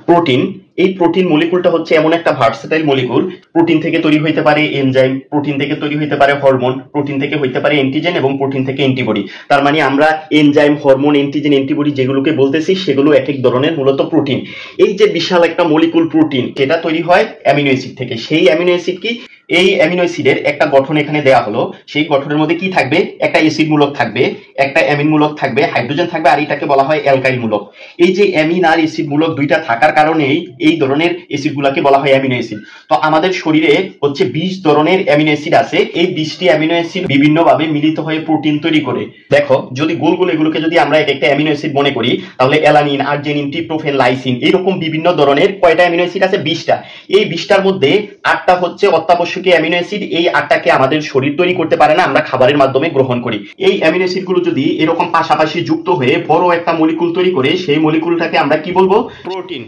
Protein. এই protein মলিকুলটা হচ্ছে এমন একটা ভার্সেটাইল মলিকুল। প্রোটিন থেকে তৈরি হইতে পারে এনজাইম, প্রোটিন থেকে তৈরি হইতে পারে হরমোন, প্রোটিন থেকে হইতে পারে অ্যান্টিজেন এবং প্রোটিন থেকে অ্যান্টিবডি। তার মানে আমরা এনজাইম, হরমোন, অ্যান্টিজেন, অ্যান্টিবডি যেগুলোকে বলতেছি সেগুলো এক এক ধরনের মূলত প্রোটিন। এই যে বিশাল একটা মলিকুল প্রোটিন, এটা তৈরি হয় অ্যামিনো অ্যাসিড থেকে। সেই অ্যামিনো অ্যাসিড কি, এই অ্যামিনো অ্যাসিডের একটা গঠন এখানে দেয়া হলো। সেই গঠনের মধ্যে কি থাকবে, একটা অ্যাসিড মূলক থাকবে, একটা অ্যামিন মূলক থাকবে, হাইড্রোজেন থাকবে, আর এটাকে বলা হয় অ্যালকাইল মূলক। এই যে অ্যামিন আর অ্যাসিড মূলক দুইটা থাকার কারণেই এই ধরনের অ্যাসিড গুলাকে বলা হয় অ্যামিনো অ্যাসিড। তো আমাদের শরীরে হচ্ছে 20 ধরনের অ্যামিনো অ্যাসিড আছে। এই 20টি অ্যামিনো অ্যাসিড বিভিন্ন ভাবে মিলিত হয়ে প্রোটিন তৈরি করে। দেখো, যদি গোল গোল এগুলোকে যদি আমরা এক একটা অ্যামিনো অ্যাসিড মনে করি, তাহলে অ্যালানিন, আর্জিনিন, ট্রিপ্টোফেন, লাইসিন, এরকম বিভিন্ন ধরনের কয়টা অ্যামিনো অ্যাসিড আছে? 20টা। এই 20টার মধ্যে 8টা হচ্ছে অত্যাবশ্যকীয় অ্যামিনো অ্যাসিড। এই 8টাকে আমাদের শরীর তৈরি করতে পারে না, আমরা খাবারের মাধ্যমে গ্রহণ করি। এই অ্যামিনো অ্যাসিড গুলো যদি এরকম পাশাপাশি যুক্ত হয়ে বড় একটা মলিকুল তৈরি করে, সেই মলিকুলটাকে আমরা কি বলবো? প্রোটিন।